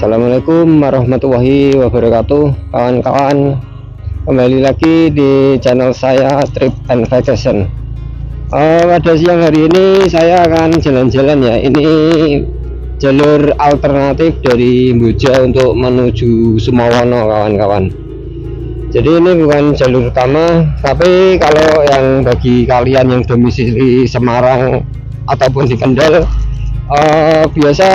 Assalamualaikum warahmatullahi wabarakatuh, kawan-kawan. Kembali lagi di channel saya Trip and Vacation. Pada siang hari ini saya akan jalan-jalan ya. Ini jalur alternatif dari Mboja untuk menuju Sumawono, kawan-kawan. Jadi ini bukan jalur utama, tapi kalau yang bagi kalian yang domisili Semarang ataupun di Kendal, biasa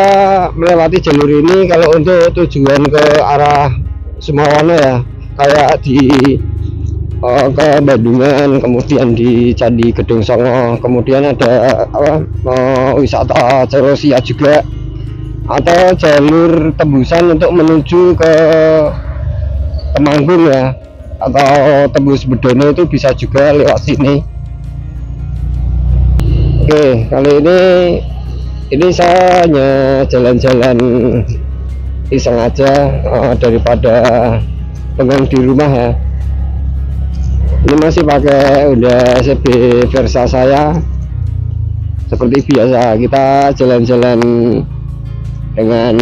melewati jalur ini kalau untuk tujuan ke arah Sumawono ya, kayak di ke Bandungan, kemudian di Candi Gedung Songo, kemudian ada wisata Cerosia juga, atau jalur tembusan untuk menuju ke Temanggung ya, atau tembus Bedono itu bisa juga lewat sini. Oke, kali ini saya hanya jalan-jalan iseng aja, daripada pegang di rumah ya. Ini masih pakai Honda CB Versa saya. Seperti biasa kita jalan-jalan dengan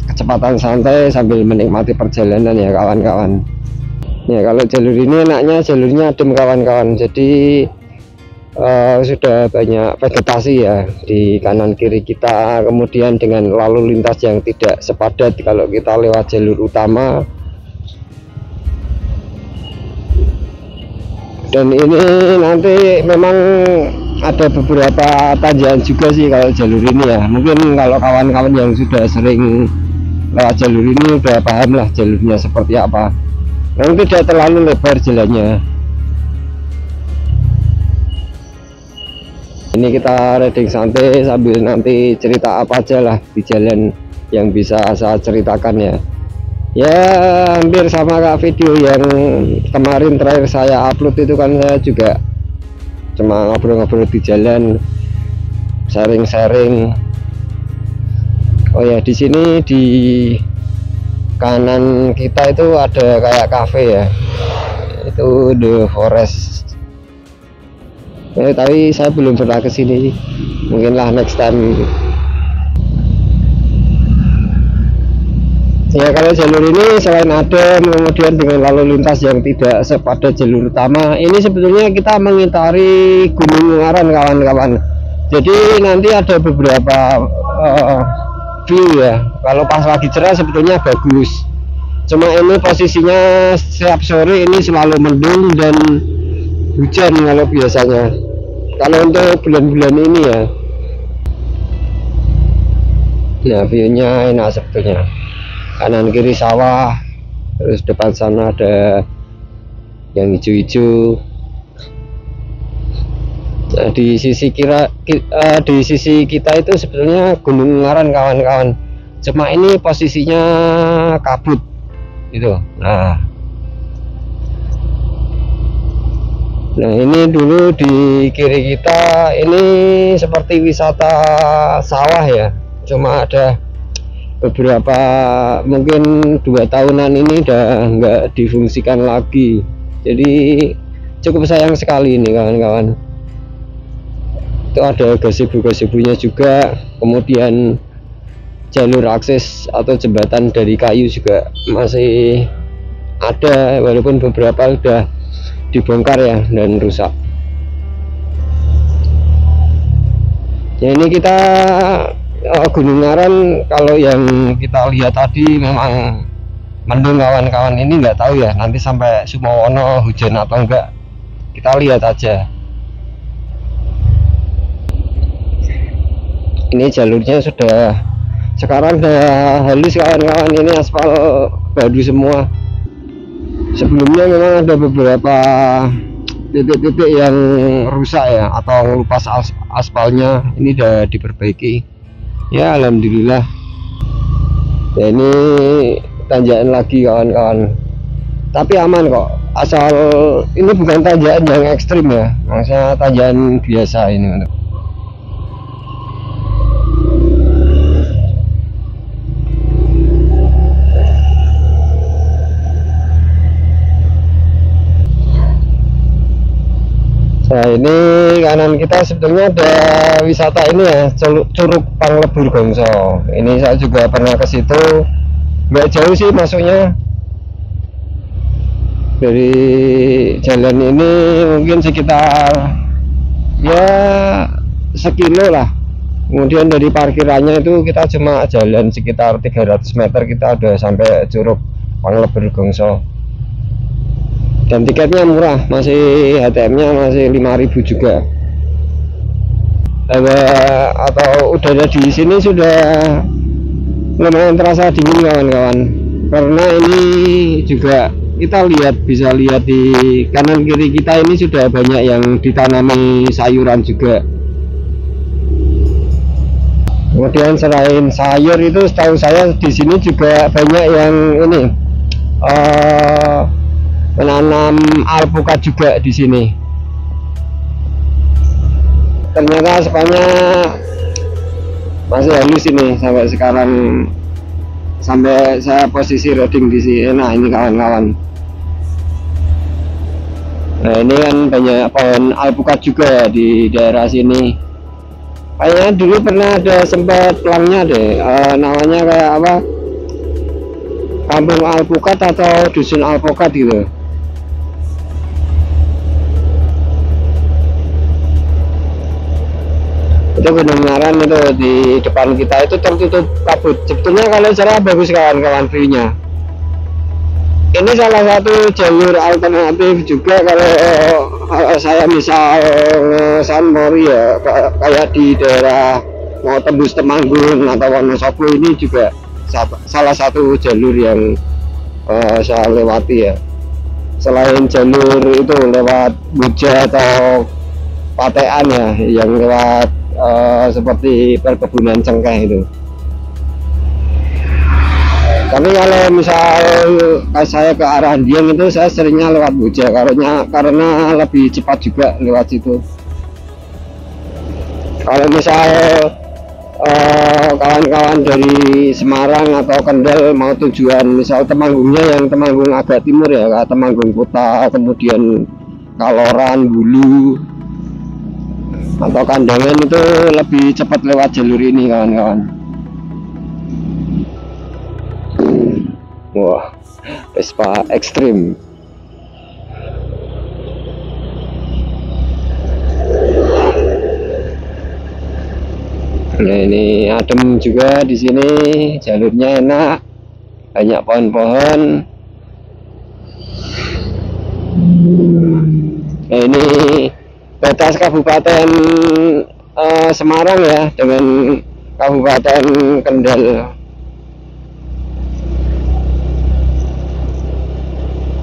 kecepatan santai sambil menikmati perjalanan ya, kawan-kawan. Ya, kalau jalur ini enaknya jalurnya adem, kawan-kawan. Jadi sudah banyak vegetasi ya di kanan kiri kita, kemudian dengan lalu lintas yang tidak sepadat kalau kita lewat jalur utama. Dan ini nanti memang ada beberapa tanjakan juga sih kalau jalur ini ya. Mungkin kalau kawan-kawan yang sudah sering lewat jalur ini udah paham lah jalurnya seperti apa. Nanti tidak terlalu lebar jalannya. Ini kita riding santai sambil nanti cerita apa aja lah di jalan yang bisa saya ceritakan ya. Ya hampir sama kayak video yang kemarin terakhir saya upload itu kan, saya juga cuma ngobrol-ngobrol di jalan, sharing-sharing. Oh ya, di sini di kanan kita itu ada kayak cafe ya, itu The Forest. Tapi saya belum pernah ke sini, mungkinlah next time. Ya, kalau jalur ini selain ada kemudian dengan lalu lintas yang tidak sepadat jalur utama, ini sebetulnya kita mengitari Gunung Ungaran, kawan-kawan. Jadi nanti ada beberapa view ya. Kalau pas lagi cerah sebetulnya bagus. Cuma ini posisinya setiap sore ini selalu mendung dan hujan kalau biasanya. Kalau untuk bulan-bulan ini ya, nah view-nya enak sebetulnya. Kanan kiri sawah, terus depan sana ada yang hijau-hijau. Nah, di sisi kita itu sebetulnya Gunung Ungaran, kawan-kawan. Cuma ini posisinya kabut gitu. Nah ini dulu di kiri kita ini seperti wisata sawah ya, cuma ada beberapa, mungkin 2 tahunan ini udah nggak difungsikan lagi. Jadi cukup sayang sekali ini, kawan-kawan. Itu ada gazebo-gazebonya juga, kemudian jalur akses atau jembatan dari kayu juga masih ada, walaupun beberapa udah dibongkar ya dan rusak. Ya, ini kita Gunung Ungaran, kalau yang kita lihat tadi memang mendung, kawan-kawan. Ini nggak tahu ya nanti sampai Sumawono hujan atau enggak, kita lihat aja. Ini jalurnya sudah sekarang udah halus, kawan-kawan. Ini aspal baru semua. Sebelumnya memang ada beberapa titik-titik yang rusak ya, atau ngelupas aspalnya. Ini udah diperbaiki ya, alhamdulillah. Ya, ini tanjakan lagi, kawan-kawan, tapi aman kok, asal ini bukan tanjakan yang ekstrim ya, maksudnya tanjakan biasa ini. Nah ini kanan kita sebetulnya ada wisata ini ya, Curug Panglebur Gongso. Ini saya juga pernah ke situ, nggak jauh sih masuknya dari jalan ini, mungkin sekitar ya sekilo lah. Kemudian dari parkirannya itu kita cuma jalan sekitar 300 meter kita udah sampai Curug Panglebur Gongso. Dan tiketnya murah, masih HTM-nya masih 5.000 juga. Atau udara di sini sudah lumayan terasa dingin kawan-kawan, karena ini juga kita bisa lihat di kanan kiri kita ini sudah banyak yang ditanami sayuran juga. Kemudian selain sayur itu setahu saya di sini juga banyak yang ini menanam alpukat juga di sini. Ternyata spanya masih halus ini sampai sekarang, sampai saya posisi loading di sini. Nah ini kawan-kawan. Nah ini kan banyak pohon alpukat juga di daerah sini. Kayaknya dulu pernah ada sempat pelangnya deh, namanya kayak apa? Kampung Alpukat atau Dusun Alpukat gitu. Itu benar-benaran itu di depan kita itu tertutup kabut. Sebetulnya kalau cara bagus kawan-kawan view-nya. Ini salah satu jalur alternatif juga kalau saya misal San Mori ya, kayak di daerah mau tembus Temanggung atau Wonosobo, ini juga salah satu jalur yang saya lewati ya. Selain jalur itu lewat Buja atau Patean ya, yang lewat seperti perkebunan cengkeh itu. Tapi kalau misal saya ke arah Dieng itu saya seringnya lewat Buja, karena lebih cepat juga lewat situ. Kalau misal kawan-kawan dari Semarang atau Kendal mau tujuan misal Temanggungnya yang Temanggung agak timur ya, kayak Temanggung Kota, kemudian Kaloran, Bulu atau Kandangan, itu lebih cepat lewat jalur ini kawan-kawan. Wah, Vespa ekstrim. Nah ini adem juga di sini, jalurnya enak, banyak pohon-pohon. Nah ini batas Kabupaten Semarang ya dengan Kabupaten Kendal.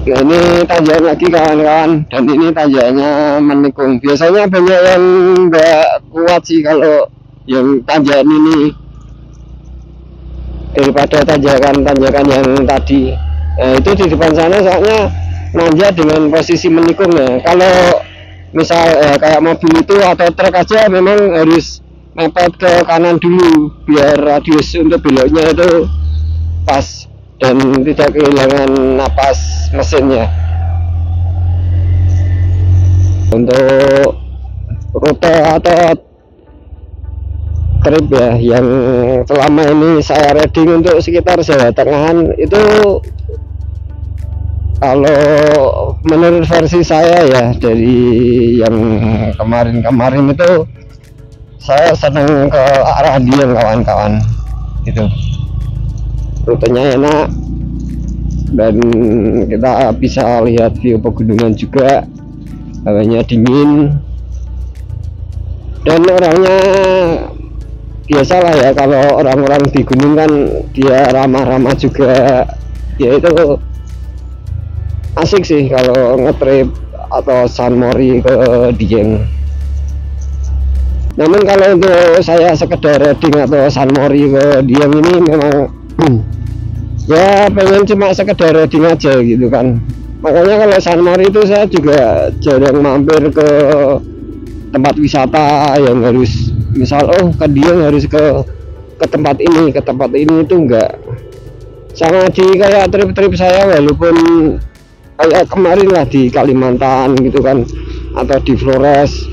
Nah ini tanjakan lagi kawan-kawan, dan ini tanjakannya menikung. Biasanya banyak yang nggak kuat sih kalau yang tanjakan ini daripada tanjakan yang tadi. Nah itu di depan sana soalnya nanjak dengan posisi menikung ya. Kalau misal kayak mobil itu atau truk aja memang harus mepet ke kanan dulu biar radius untuk beloknya itu pas dan tidak kehilangan napas mesinnya. Untuk rute atau trip ya yang selama ini saya riding untuk sekitar Jawa Tengahan itu, kalau menurut versi saya ya dari yang kemarin itu, saya senang ke arah Dieng kawan-kawan gitu. Rutenya enak dan kita bisa lihat view pegunungan juga, hawanya dingin dan orangnya biasalah ya, kalau orang-orang di gunung kan dia ramah-ramah juga ya, itu asik sih kalau ngetrip atau San Mori ke Dieng. Namun kalau untuk saya sekedar riding atau San Mori ke Dieng ini memang ya pengen cuma sekedar riding aja gitu kan. Makanya kalau San Mori itu saya juga jarang mampir ke tempat wisata yang harus misal ke Dieng harus ke tempat ini itu enggak. Sama di kayak trip-trip saya, walaupun kayak kemarin lah di Kalimantan gitu kan, atau di Flores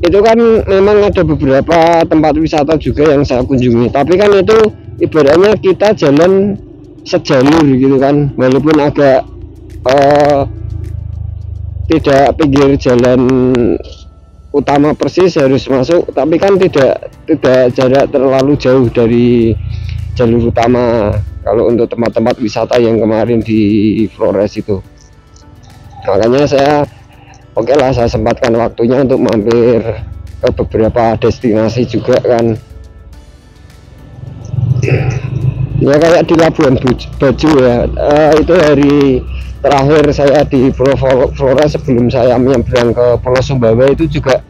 itu kan memang ada beberapa tempat wisata juga yang saya kunjungi, tapi kan itu ibaratnya kita jalan sejalur gitu kan, walaupun agak tidak pinggir jalan utama persis harus masuk, tapi kan tidak jarak terlalu jauh dari jalur utama kalau untuk tempat-tempat wisata yang kemarin di Flores itu. Makanya saya oke lah, saya sempatkan waktunya untuk mampir ke beberapa destinasi juga kan. Ya kayak di Labuan Bajo ya, itu hari terakhir saya di Flores sebelum saya menyeberang ke Pulau Sumbawa. Itu juga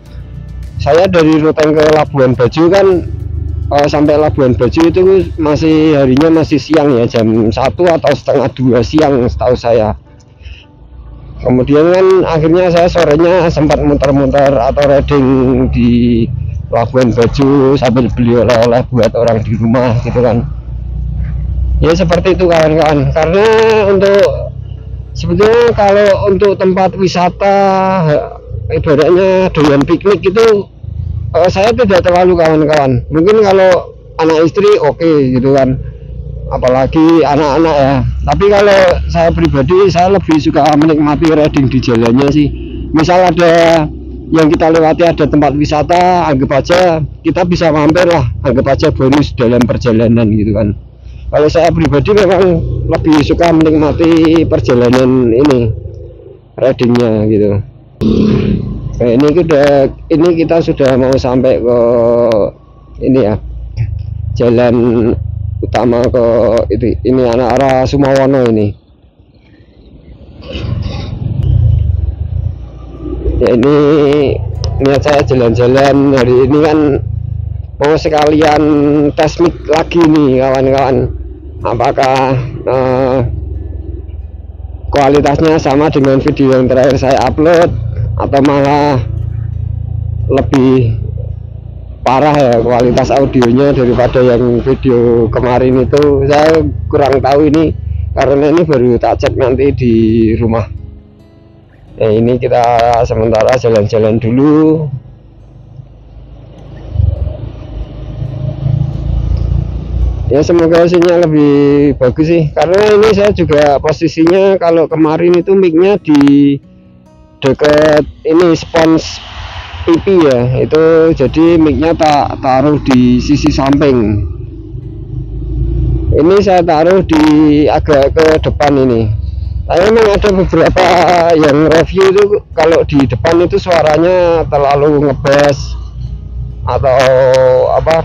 saya dari rute ke Labuan Bajo kan, sampai Labuan Bajo itu masih harinya masih siang ya, jam 1 atau setengah 2 siang setahu saya. Kemudian kan akhirnya saya sorenya sempat muter-muter atau riding di Labuan Bajo sambil beli oleh-oleh buat orang di rumah gitu kan. Ya seperti itu kawan-kawan, karena untuk sebetulnya kalau untuk tempat wisata ibaratnya doyan piknik itu saya tidak terlalu kawan-kawan. Mungkin kalau anak istri oke gitu kan, apalagi anak-anak ya. Tapi kalau saya pribadi, saya lebih suka menikmati riding di jalannya sih. Misal ada yang kita lewati, ada tempat wisata, anggap aja kita bisa mampir lah, anggap aja bonus dalam perjalanan gitu kan. Kalau saya pribadi memang lebih suka menikmati perjalanan ini, ridingnya gitu. Nah, ini kita sudah mau sampai ke ini ya, jalan utama ke ini arah Sumawono ini. Ya ini niat saya jalan-jalan hari ini kan mau sekalian tes mic lagi nih kawan-kawan, apakah kualitasnya sama dengan video yang terakhir saya upload atau malah lebih parah ya kualitas audionya daripada yang video kemarin itu. Saya kurang tahu ini, karena ini baru tak cek nanti di rumah. Nah ini kita sementara jalan-jalan dulu. Ya semoga hasilnya lebih bagus sih, karena ini saya juga posisinya kalau kemarin itu micnya di dekat ini spons pipi ya, itu jadi micnya tak taruh di sisi samping. Ini saya taruh di agak ke depan ini. Tapi memang ada beberapa yang review itu kalau di depan itu suaranya terlalu ngebas atau apa,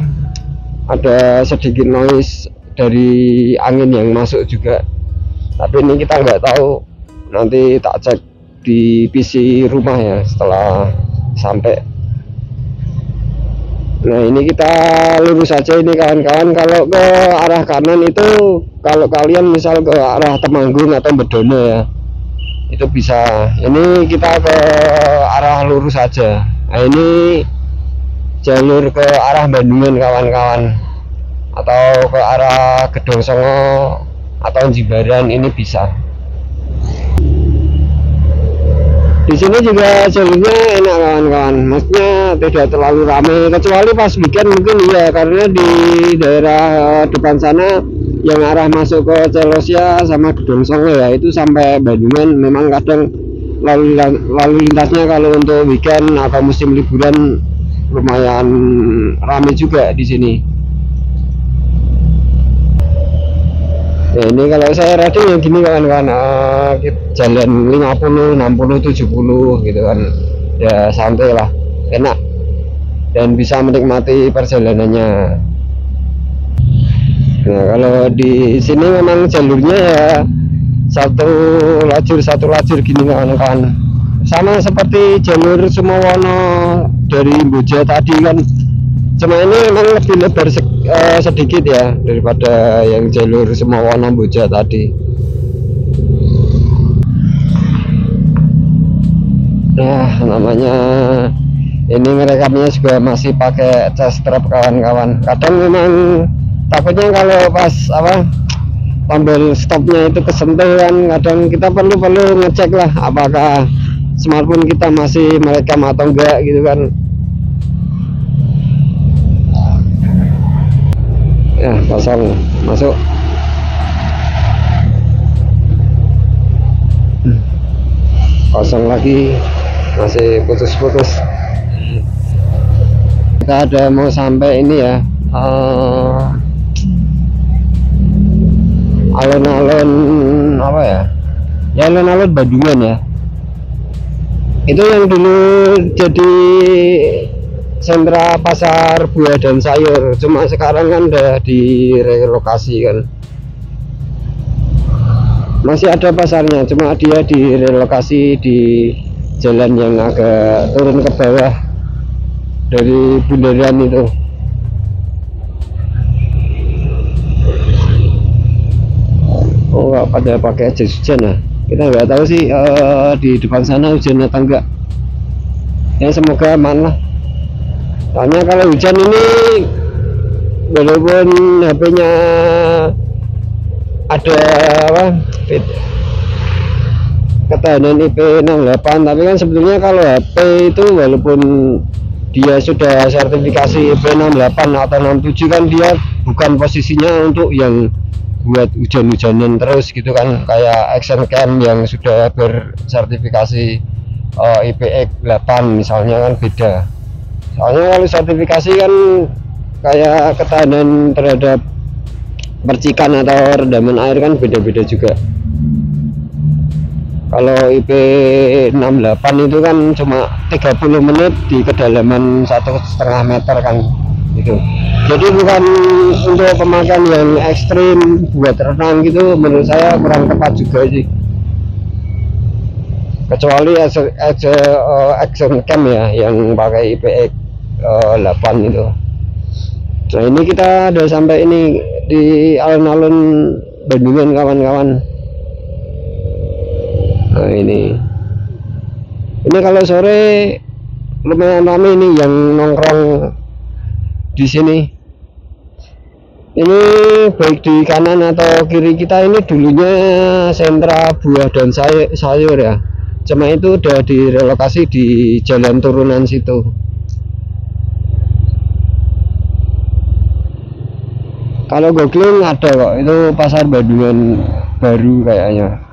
ada sedikit noise dari angin yang masuk juga. Tapi ini kita nggak tahu, nanti tak cek di PC rumah ya setelah sampai. Nah ini kita lurus saja ini kawan-kawan. Kalau ke arah kanan itu, kalau kalian misal ke arah Temanggung atau Bedono ya, itu bisa. Ini kita ke arah lurus saja. Nah ini jalur ke arah Bandungan kawan-kawan, atau ke arah Gedong Songo atau Jimbaran, ini bisa. Di sini juga jalurnya enak kawan-kawan, maksudnya tidak terlalu ramai, kecuali pas weekend mungkin ya, karena di daerah depan sana yang arah masuk ke Celosya sama Gedong Songo ya, itu sampai Bandungan memang kadang lalu lintasnya kalau untuk weekend atau musim liburan lumayan ramai juga di sini. Ya, ini kalau saya riding yang gini kawan-kawan, jalan 50, 60, 70 gitu kan, ya santai lah, enak dan bisa menikmati perjalanannya. Nah kalau di sini memang jalurnya ya satu lajur gini kawan-kawan, sama seperti jalur Sumawono dari Boja tadi kan, cuma ini memang lebih lebar sedikit ya daripada yang jalur Sumawono Boja tadi. Nah namanya ini ngerekamnya juga masih pakai cas strap kawan-kawan. Kadang memang takutnya kalau pas apa tombol stopnya itu kesentuh kan, kadang kita perlu ngecek lah apakah smartphone kita masih merekam atau enggak gitu kan. Ya, pasang masuk. Kosong lagi, masih putus-putus. Kita ada mau sampai ini ya, alun-alun apa ya? Ya alun-alun Bandungan ya. Itu yang dulu jadi sentra pasar buah dan sayur, cuma sekarang kan udah direlokasi kan. Masih ada pasarnya, cuma dia direlokasi di jalan yang agak turun ke bawah dari bundaran itu. Oh, nggak pada pakai jas hujan ya? Kita nggak tahu sih di depan sana hujan atau enggak. Ya semoga aman lah. Soalnya kalau hujan ini, walaupun HP-nya ada apa ketahanan IP68, tapi kan sebetulnya kalau HP itu walaupun dia sudah sertifikasi IP68 atau 67 kan dia bukan posisinya untuk yang buat hujan-hujanan terus gitu kan, kayak action cam yang sudah bersertifikasi IP68 misalnya kan beda. Soalnya kalau sertifikasi kan kayak ketahanan terhadap percikan atau rendaman air kan beda-beda juga. Kalau IP68 itu kan cuma 30 menit di kedalaman 1,5 meter kan gitu. Jadi bukan untuk pemakaian yang ekstrim buat renang gitu, menurut saya kurang tepat juga sih. Kecuali action cam ya yang pakai IP8 itu. Nah ini kita udah sampai ini di alun-alun Bandungan kawan-kawan. Nah ini kalau sore lumayan ramai ini yang nongkrong di sini. Ini baik di kanan atau kiri kita ini dulunya sentra buah dan sayur ya. Cuma itu udah direlokasi di jalan turunan situ. Kalau googling ada kok, itu pasar Bandungan baru kayaknya.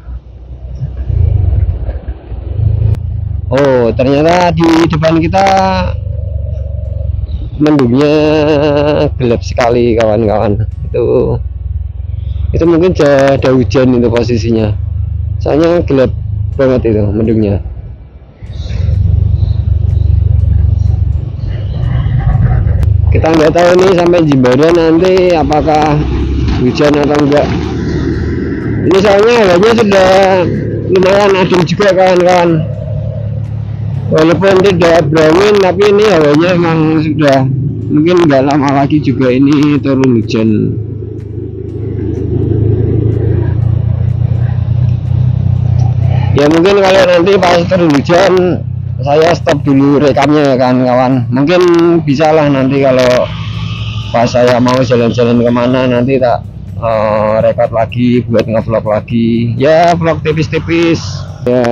Oh, ternyata di depan kita mendungnya gelap sekali kawan-kawan. Itu mungkin ada hujan itu posisinya. Soalnya gelap banget itu mendungnya. Kita nggak tahu nih sampai Jimbaran nanti apakah hujan atau enggak. Ini soalnya hawanya sudah lumayan adem juga kawan-kawan. Walaupun tidak berangin, tapi ini hawanya emang sudah mungkin nggak lama lagi juga ini turun hujan. Ya mungkin kalau nanti pas turun hujan saya stop dulu rekamnya ya kawan-kawan. Mungkin bisa lah nanti kalau pas saya mau jalan-jalan kemana nanti tak record lagi buat ngevlog lagi ya, vlog tipis-tipis ya.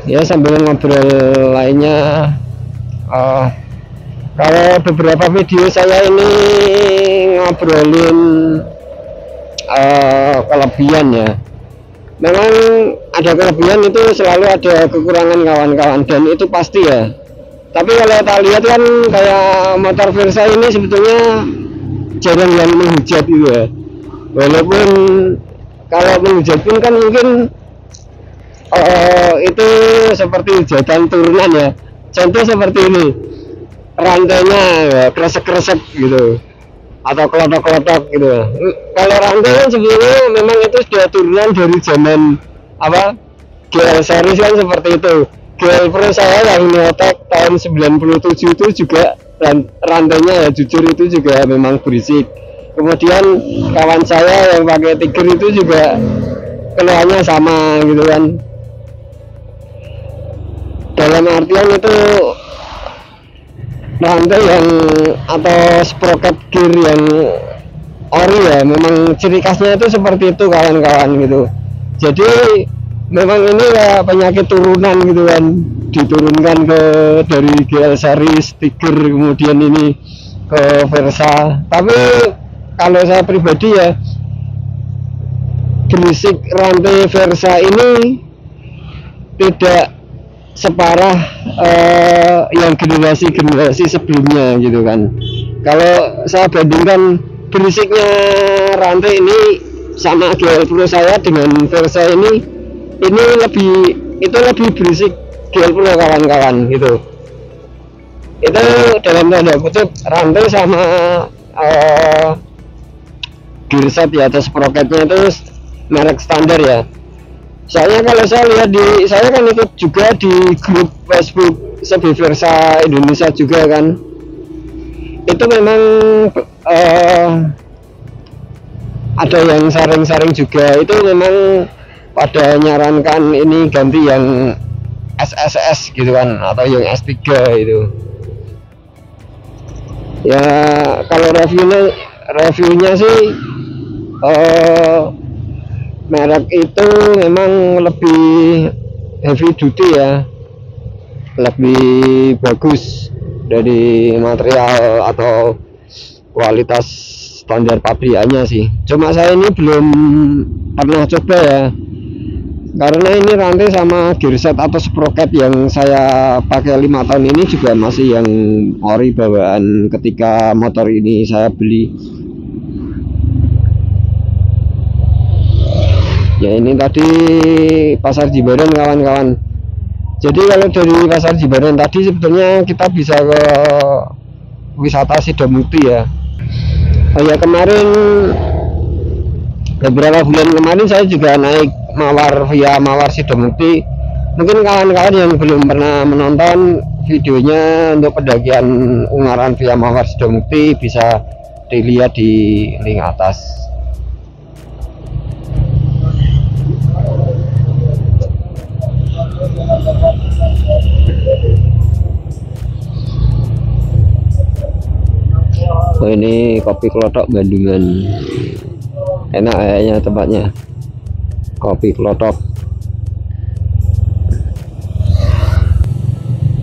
Ya sambil ngobrol lainnya, kalau beberapa video saya ini ngobrolin kelebihan ya, memang ada kelebihan, itu selalu ada kekurangan kawan-kawan, dan itu pasti ya. Tapi kalau kita lihat kan kayak motor Versa ini sebetulnya jarang yang menghujat gitu ya. Walaupun kalau menghujat pun kan mungkin itu seperti hujatan turunan ya. Contoh seperti ini, rantainya ya, kresek-kresek gitu atau kelotok-kelotok gitu. Kalau rantai kan sebenarnya memang itu sudah turunan dari zaman apa, GL series kan seperti itu. GL Pro saya yang nyetek tahun 97 itu juga rantainya ya jujur itu juga memang berisik. Kemudian kawan saya yang pakai Tiger itu juga keluarnya sama gitu kan. Dalam artian itu rantai yang atau sprocket gear yang ori ya, memang ciri khasnya itu seperti itu kawan-kawan gitu. Jadi memang ini ya penyakit turunan gitu kan, diturunkan ke dari GL series Tiger kemudian ini ke Versa. Tapi kalau saya pribadi ya, berisik rantai Versa ini tidak separah yang generasi sebelumnya gitu kan. Kalau saya bandingkan berisiknya rantai ini sama GL Pro saya dengan Versa ini lebih berisik GL Pro kawan-kawan gitu. Itu dalam tanda kutip rantai sama gearset ya, atau sprocketnya itu merek standar ya. Soalnya kalau saya lihat saya kan ikut juga di grup Facebook CB Versa Indonesia juga kan, itu memang ada yang saring-saring juga, itu memang pada nyarankan ini ganti yang SSS gitu kan, atau yang S3 itu ya. Kalau reviewnya sih merek itu memang lebih heavy duty ya, lebih bagus dari material atau kualitas standar pabrikannya sih. Cuma saya ini belum pernah coba ya, karena ini rantai sama gearset atau sprocket yang saya pakai 5 tahun ini juga masih yang ori bawaan ketika motor ini saya beli. Ya ini tadi Pasar Jimbaran kawan-kawan. Jadi kalau dari Pasar Jimbaran tadi sebetulnya kita bisa ke wisata Sidomukti ya. Oh ya, kemarin beberapa bulan kemarin saya juga naik Mawar via Mawar Sidomukti. Mungkin kawan-kawan yang belum pernah menonton videonya untuk pendakian Ungaran via Mawar Sidomukti bisa dilihat di link atas. Oh, ini kopi Klothok Bandungan, enak kayaknya tempatnya, kopi Klothok.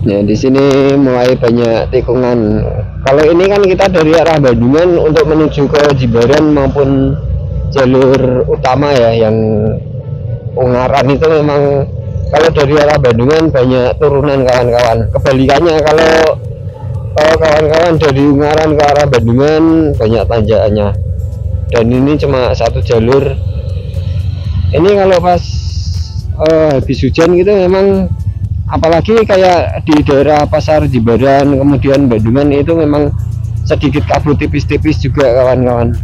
Nah di sini mulai banyak tikungan. Kalau ini kan kita dari arah Bandungan untuk menuju ke Jimbaran maupun jalur utama ya, yang Ungaran itu memang kalau dari arah Bandungan banyak turunan kawan-kawan. Kebalikannya kalau kawan-kawan dari Ungaran ke arah Bandungan banyak tanjakannya, dan ini cuma satu jalur. Ini kalau pas habis hujan gitu memang, apalagi kayak di daerah Pasar Jimbaran kemudian Bandungan, itu memang sedikit kabut tipis-tipis juga kawan-kawan.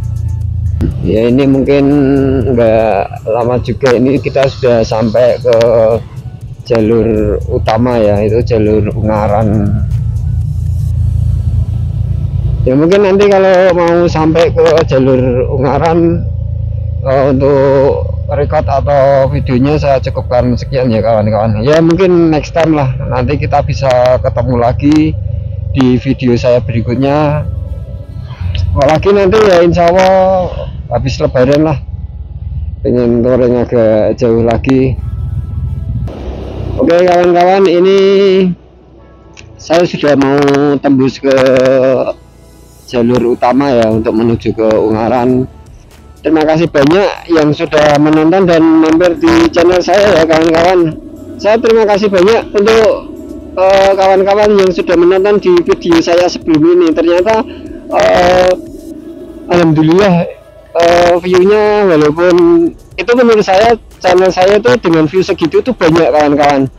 Ya ini mungkin nggak lama juga ini kita sudah sampai ke jalur utama ya, itu jalur Ungaran. Ya mungkin nanti kalau mau sampai ke jalur Ungaran untuk record atau videonya saya cukupkan sekian ya kawan-kawan. Ya mungkin next time lah, nanti kita bisa ketemu lagi di video saya berikutnya. Apalagi nanti ya insya Allah habis lebaran lah, pengen touring agak jauh lagi. Oke kawan-kawan, ini saya sudah mau tembus ke jalur utama ya untuk menuju ke Ungaran. Terima kasih banyak yang sudah menonton dan mampir di channel saya ya kawan-kawan. Saya terima kasih banyak untuk kawan-kawan yang sudah menonton di video saya sebelum ini. Ternyata alhamdulillah viewnya, walaupun itu menurut saya channel saya itu dengan view segitu tuh banyak kawan-kawan.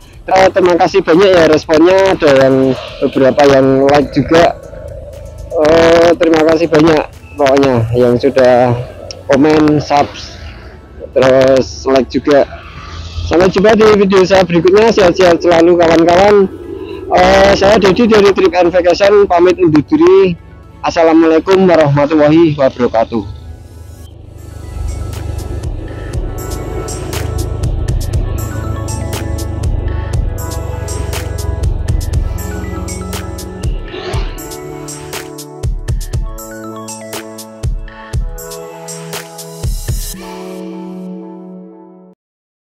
Terima kasih banyak ya responnya, ada yang beberapa yang like juga. Terima kasih banyak pokoknya yang sudah komen, subs, terus like juga. Sampai jumpa di video saya berikutnya. Sehat-sehat selalu kawan-kawan. Saya Dedi dari Trip and Vacation pamit undur diri. Assalamualaikum warahmatullahi wabarakatuh.